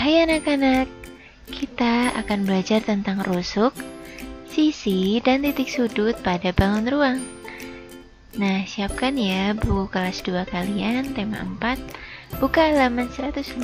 Hai anak-anak, kita akan belajar tentang rusuk, sisi, dan titik sudut pada bangun ruang. Nah, siapkan ya buku kelas 2 kalian, tema 4, buka halaman 150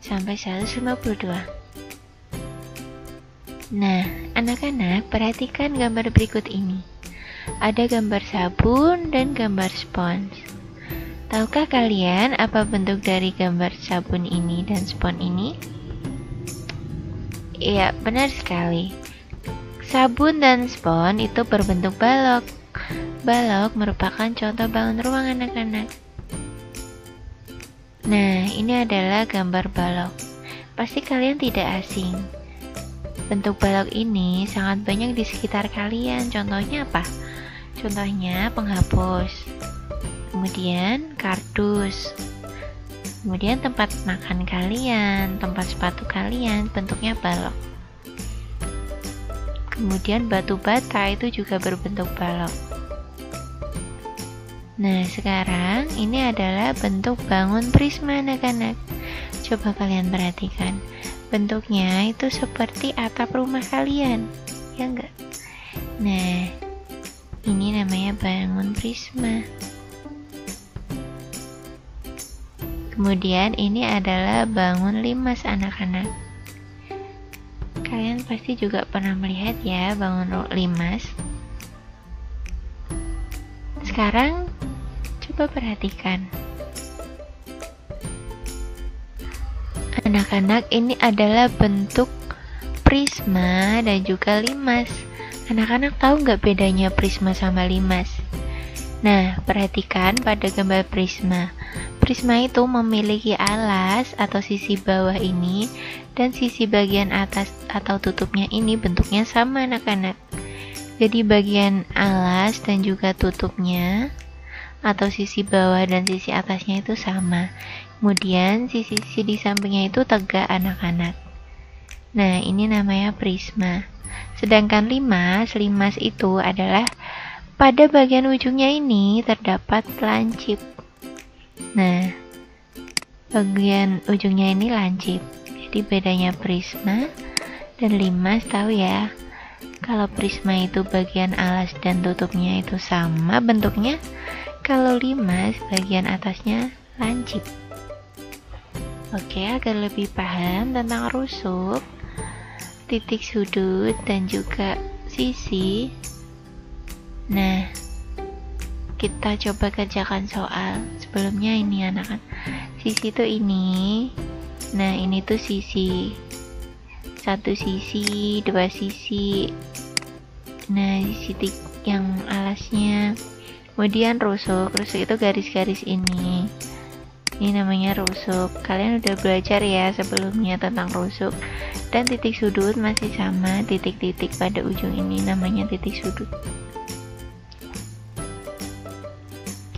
sampai 152. Nah, anak-anak perhatikan gambar berikut ini. Ada gambar sabun dan gambar spons. Tahukah kalian apa bentuk dari gambar sabun ini dan spons ini? Iya, benar sekali. Sabun dan spons itu berbentuk balok. Balok merupakan contoh bangun ruang anak-anak. Nah, ini adalah gambar balok. Pasti kalian tidak asing. Bentuk balok ini sangat banyak di sekitar kalian. Contohnya apa? Contohnya penghapus. Kemudian kardus, kemudian tempat makan kalian, tempat sepatu kalian, bentuknya balok. Kemudian batu bata itu juga berbentuk balok. Nah, sekarang ini adalah bentuk bangun prisma anak-anak. Coba kalian perhatikan, bentuknya itu seperti atap rumah kalian, ya enggak? Nah, ini namanya bangun prisma. Kemudian ini adalah bangun limas anak-anak. Kalian pasti juga pernah melihat ya bangun limas. Sekarang coba perhatikan. Anak-anak, ini adalah bentuk prisma dan juga limas. Anak-anak tahu nggak bedanya prisma sama limas? Nah, perhatikan pada gambar prisma. Prisma itu memiliki alas atau sisi bawah ini dan sisi bagian atas atau tutupnya ini bentuknya sama anak-anak. Jadi bagian alas dan juga tutupnya atau sisi bawah dan sisi atasnya itu sama. Kemudian sisi-sisi di sampingnya itu tegak anak-anak. Nah, ini namanya prisma. Sedangkan limas itu adalah pada bagian ujungnya ini terdapat lancip. Nah, bagian ujungnya ini lancip. Jadi bedanya prisma dan limas, tahu ya? Kalau prisma itu bagian alas dan tutupnya itu sama bentuknya. Kalau limas bagian atasnya lancip. Oke, agar lebih paham tentang rusuk, titik sudut, dan juga sisi. Nah, kita coba kerjakan soal. Sebelumnya ini anak-anak, sisi itu ini. Nah, ini tuh sisi. Satu sisi, dua sisi. Nah, sisi yang alasnya. Kemudian rusuk itu garis-garis ini. Ini namanya rusuk. Kalian udah belajar ya sebelumnya tentang rusuk. Dan titik sudut masih sama, titik-titik pada ujung ini namanya titik sudut.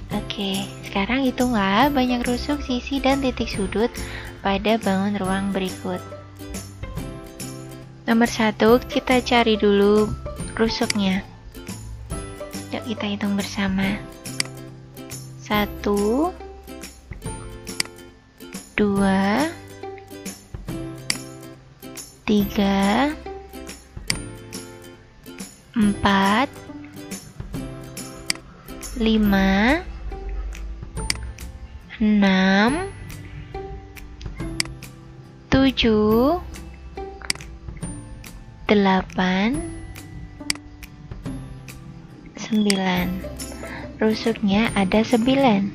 Oke, sekarang hitunglah banyak rusuk, sisi, dan titik sudut pada bangun ruang berikut. Nomor 1, kita cari dulu rusuknya. Yuk kita hitung bersama. 1, 2, 3, 4, 5, 6, 7, 8, 9. Rusuknya ada 9.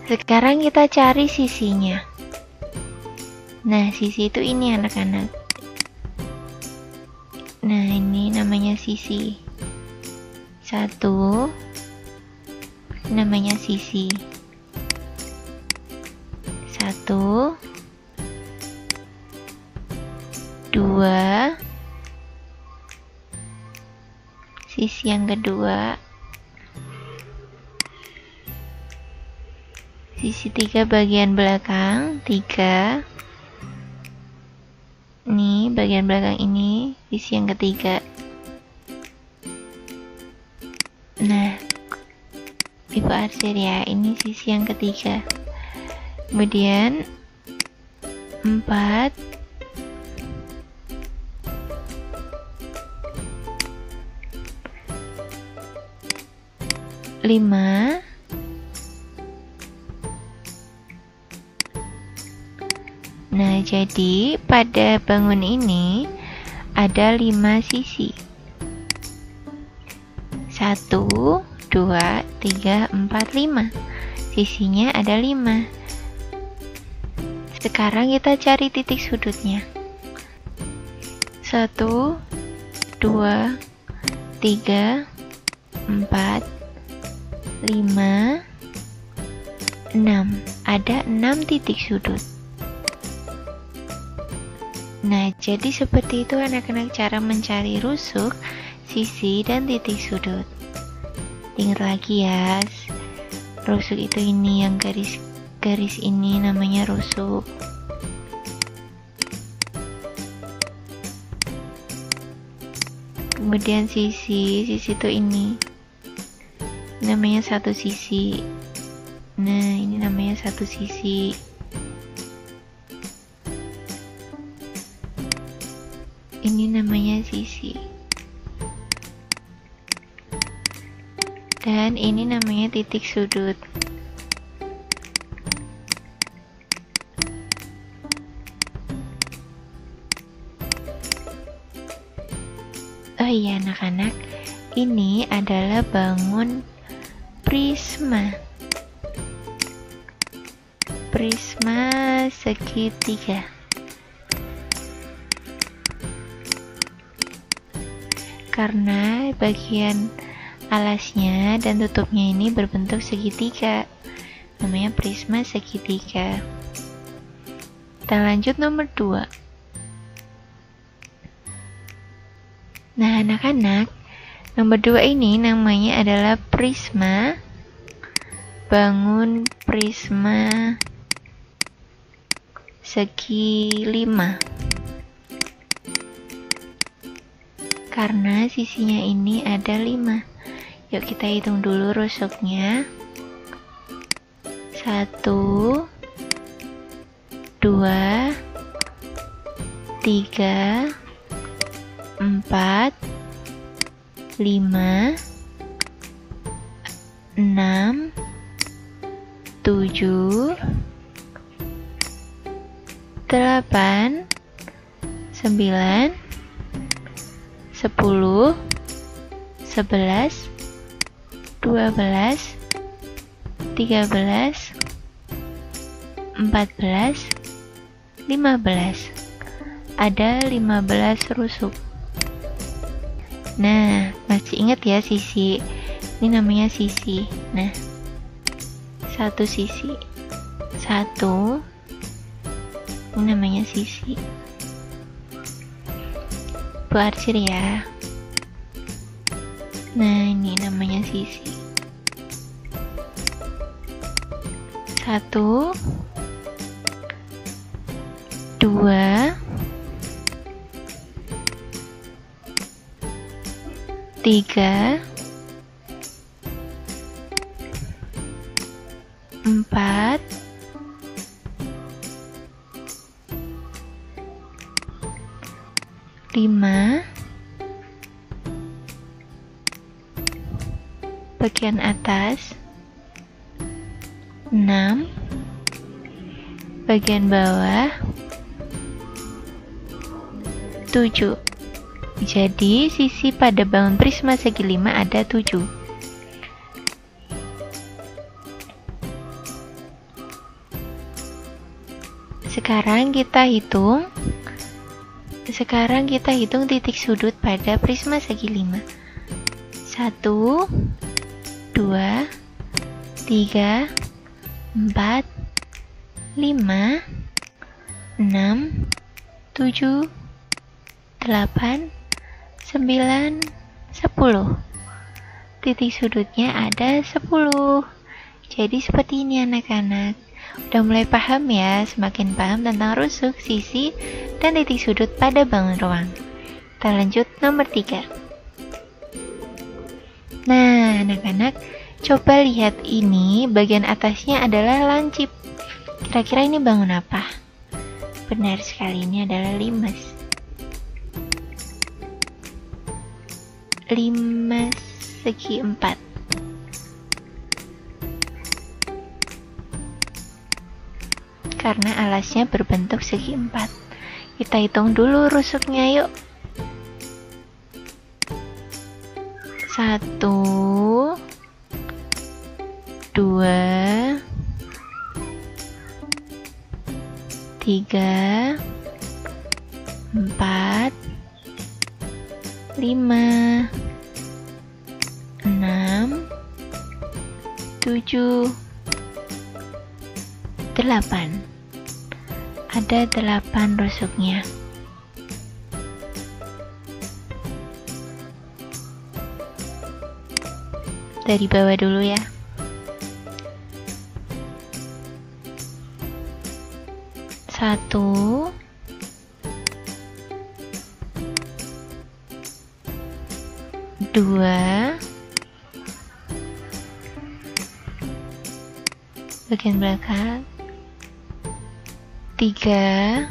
Sekarang kita cari sisinya. Nah, sisi itu ini anak-anak. Nah, ini namanya sisi. 1 namanya sisi. 1, 2, sisi yang kedua, sisi 3 bagian belakang, 3. Nih bagian belakang ini sisi yang ketiga. Nah, Ibu Arsir ya, ini sisi yang ketiga. kemudian 4, 5, nah jadi pada bangun ini ada 5 sisi. 1, 2, 3, 4, 5. Sisinya ada 5. Sekarang kita cari titik sudutnya. 1, 2, 3, 4, 5, 6. Ada 6 titik sudut. Nah, jadi seperti itu anak-anak cara mencari rusuk, sisi, dan titik sudut. Ingat lagi ya, rusuk itu ini yang garis ini namanya rusuk. Kemudian sisi itu ini namanya satu sisi. Nah, ini namanya satu sisi. Ini namanya sisi. Dan ini namanya titik sudut. Oh iya anak-anak, ini adalah bangun prisma. Prisma segitiga. Karena bagian alasnya dan tutupnya ini berbentuk segitiga, namanya prisma segitiga. Kita lanjut nomor 2. Nah anak-anak, nomor 2 ini namanya adalah prisma, bangun prisma segi 5. Karena sisinya ini ada 5. Yuk kita hitung dulu rusuknya. 1, 2, 3, 4, 5, 6, 7, 8, 9, 10, 11, 12, 13, 14, 15. Ada 15 rusuk. Nah, masih ingat ya sisi? Ini namanya sisi. Nah, satu sisi. 1. Ini namanya sisi. Bu arsir ya. Nah, ini namanya sisi. 1, 2, 3, 4, 5, bagian atas, 6, bagian bawah, 7. Jadi sisi pada bangun prisma segi 5 ada 7. Sekarang kita hitung titik sudut pada prisma segi 5. 1, 2, 3, 4, 5, 6, 7, 8, 9, 10. Titik sudutnya ada 10. Jadi seperti ini anak-anak. Udah mulai paham ya, semakin paham tentang rusuk, sisi, dan titik sudut pada bangun ruang. Kita lanjut nomor 3. Nah, anak-anak, coba lihat ini, bagian atasnya adalah lancip. Kira-kira ini bangun apa? Benar sekali, ini adalah limas. Limas segi 4. Karena alasnya berbentuk segi 4. Kita hitung dulu rusuknya, yuk. 1, 2, 3, 4, 5, 6, 7, 8. Ada 8 rusuknya. Dari bawah dulu ya. 1, 2, bagian belakang, 3,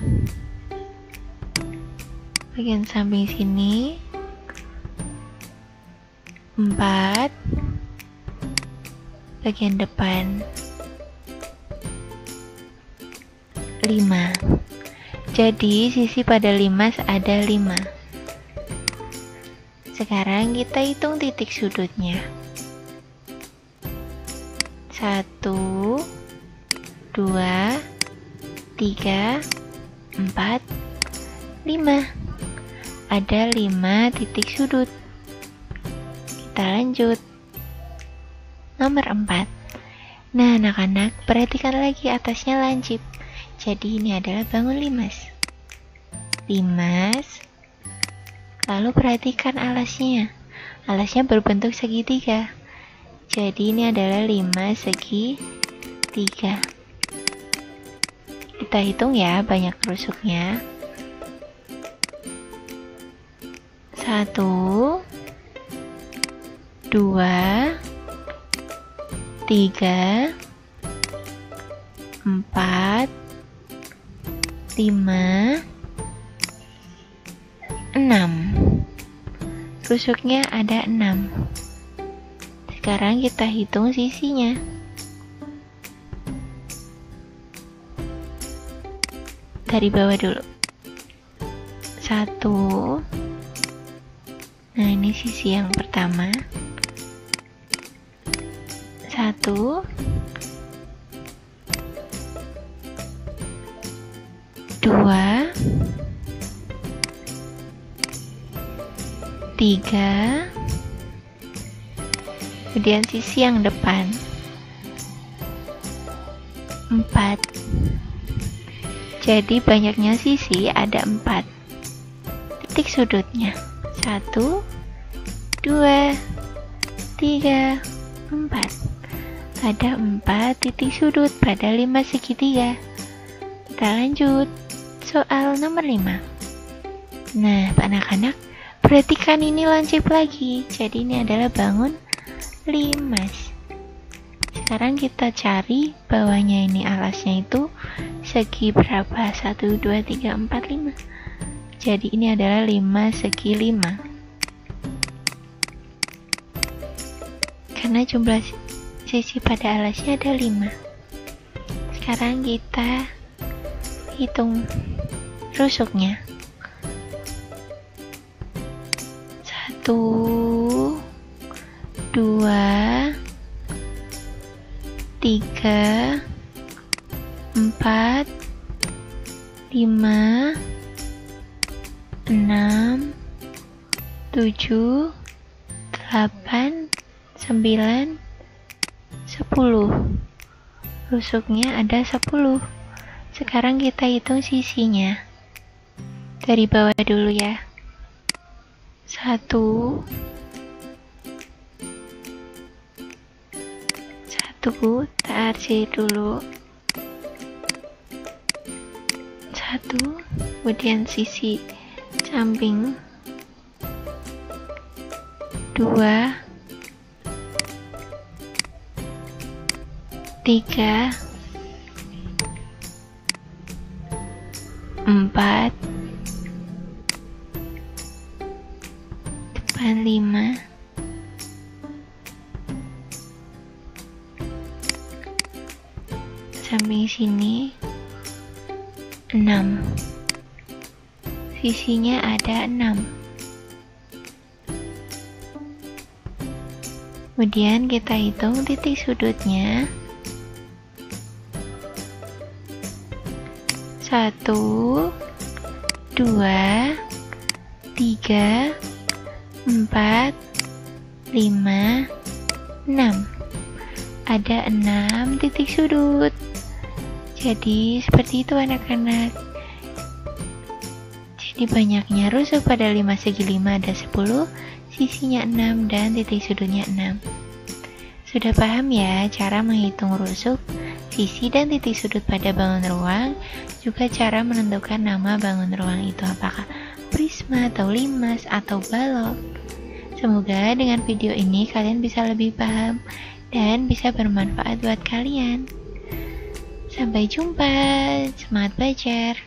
bagian samping sini, 4, bagian depan, 5. Jadi sisi pada limas ada 5. Sekarang kita hitung titik sudutnya. 1, 2, 3, 4, 5. Ada 5 titik sudut. Kita lanjut. Nomor 4. Nah, anak-anak, perhatikan lagi atasnya lancip. Jadi ini adalah bangun limas. Limas. Lalu perhatikan alasnya. Alasnya berbentuk segitiga. Jadi ini adalah limas segitiga. Kita hitung ya banyak rusuknya. 1, 2, 3, 4, 5, 6. Rusuknya ada 6. Sekarang kita hitung sisinya. Dari bawah dulu. 1. Nah, ini sisi yang pertama. 1, 2, 3, kemudian sisi yang depan, 4. Jadi banyaknya sisi ada 4. Titik sudutnya 1, 2, 3, 4. Ada 4 titik sudut pada 5 segitiga. Kita lanjut soal nomor 5. Nah, anak-anak, perhatikan ini lancip lagi. Jadi ini adalah bangun limas. Sekarang kita cari bawahnya ini, alasnya itu segi berapa? 1, 2, 3, 4, 5. Jadi ini adalah 5 segi 5. Karena jumlah sisi pada alasnya ada 5. Sekarang kita hitung rusuknya. 1, 2, 3, 4, 5, 6, 7, 8, 9, 10. Rusuknya ada 10. Sekarang kita hitung sisinya. Dari bawah dulu ya. 1, 1, tarik dulu. 1, kemudian sisi samping 2, 3, 4, depan 5, samping sini 6, sisinya ada 6. Kemudian kita hitung titik sudutnya. 1, 2, 3, 4, 5, 6. Ada 6 titik sudut. Jadi seperti itu anak-anak. Jadi banyaknya rusuk pada 5 segi 5 ada 10, sisinya 6 dan titik sudutnya 6. Sudah paham ya cara menghitung rusuk, sisi dan titik sudut pada bangun ruang, juga cara menentukan nama bangun ruang itu apakah prisma atau limas atau balok. Semoga dengan video ini kalian bisa lebih paham dan bisa bermanfaat buat kalian. Sampai jumpa, semangat belajar.